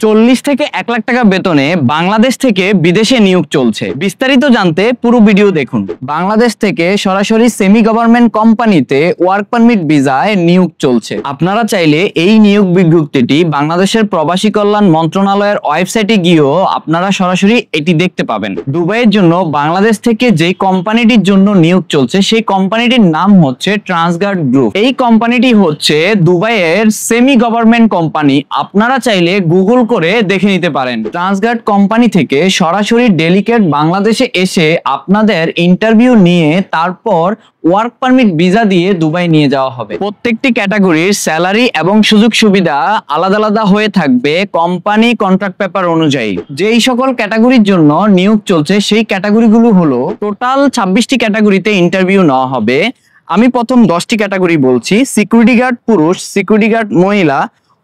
40 থেকে 1 লাখ টাকা বেতনে বাংলাদেশ থেকে বিদেশে নিয়োগ চলছে। বিস্তারিত জানতে পুরো ভিডিও দেখুন। বাংলাদেশ থেকে সরাসরি সেমি গভর্নমেন্ট কোম্পানিতে ওয়ার্ক পারমিট ভিসায় নিয়োগ চলছে। আপনারা চাইলে এই নিয়োগ বিজ্ঞপ্তিটি বাংলাদেশের প্রবাসী কল্যাণ মন্ত্রণালয়ের ওয়েবসাইটে গিয়েও আপনারা সরাসরি এটি দেখতে পাবেন। দুবাইয়ের জন্য বাংলাদেশ থেকে যে কোম্পানিটির জন্য নিয়োগ চলছে সেই কোম্পানিটির নাম হচ্ছে ট্রান্সগার্ড গ্রুপ। এই কোম্পানিটি হচ্ছে দুবাইয়ের সেমি গভর্নমেন্ট কোম্পানি। আপনারা চাইলে গুগল করে দেখে নিতে পারেন। ট্রান্সগার্ড কোম্পানি থেকে সরাসরি ডেলিগেট বাংলাদেশে এসে আপনাদের ইন্টারভিউ নিয়ে তারপর ওয়ার্ক পারমিট ভিসা দিয়ে দুবাই নিয়ে যাওয়া হবে। প্রত্যেকটি ক্যাটাগরির স্যালারি এবং সুযোগ সুবিধা আলাদা আলাদা হয়ে থাকবে কোম্পানি কন্ট্রাক্ট পেপার অনুযায়ী। যেই সকল ক্যাটাগরির জন্য নিয়োগ চলছে সেই ক্যাটাগরিগুলো হলো, টোটাল 26টি ক্যাটাগরিতে ইন্টারভিউ নেওয়া হবে। আমি প্রথম 10টি ক্যাটাগরি বলছি। সিকিউরিটি গার্ড পুরুষ, সিকিউরিটি গার্ড মহিলা,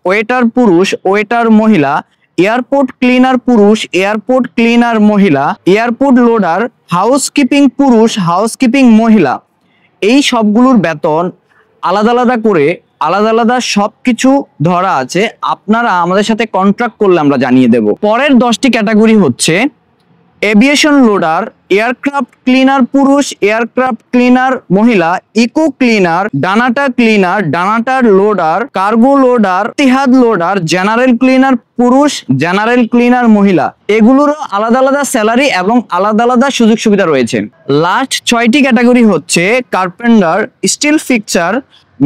ওয়েটার পুরুষ, ওয়েটার মহিলা, এয়ারপোর্ট ক্লিনার পুরুষ, এয়ারপোর্ট ক্লিনার মহিলা, এয়ারপোর্ট লোডার, হাউসকিপিং পুরুষ, হাউসকিপিং মহিলা। এই সবগুলোর বেতন আলাদা আলাদা করে আলাদা আলাদা সবকিছু ধরা আছে। আপনারা আমাদের সাথে কন্ট্রাক্ট করলে আমরা জানিয়ে দেব। পরের 10টি ক্যাটাগরি হচ্ছে এভিয়েশন লোডার, এয়ারক্রাফট ক্লিনার পুরুষ, এয়ারক্রাফট ক্লিনার মহিলা, ইকো ক্লিনার, ডানাটা ক্লিনার, ডানাটার loader, cargo loader, Etihad loader, general cleaner পুরুষ, জেনারেল ক্লিনার মহিলা। এগুলোরও আলাদা আলাদা স্যালারি এবং আলাদা আলাদা সুযোগ সুবিধা রয়েছে। লাস্ট 6টি ক্যাটাগরি হচ্ছে carpenter, still fixer,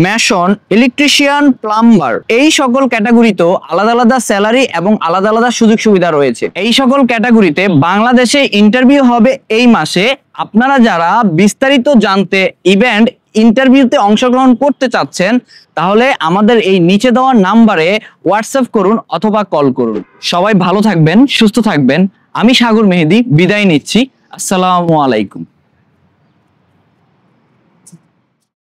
mason, electrician, plumber. এই সকল ক্যাটাগরিতেও আলাদা আলাদা স্যালারি এবং আলাদা আলাদা সুযোগ সুবিধা রয়েছে। এই সকল ক্যাটাগরিতে বাংলাদেশে ইন্টারভিউ হবে এই মাসে। আপনারা যারা বিস্তারিত জানতে ইভেন্ট ইন্টারভিউতে অংশগ্রহণ করতে চাচ্ছেন তাহলে আমাদের এই নিচে দেওয়া নাম্বারে হোয়াটসঅ্যাপ করুন অথবা কল করুন। সবাই ভালো থাকবেন, সুস্থ থাকবেন। আমি সাগর মেহেদি বিদায় নিচ্ছি। আসসালামু আলাইকুম।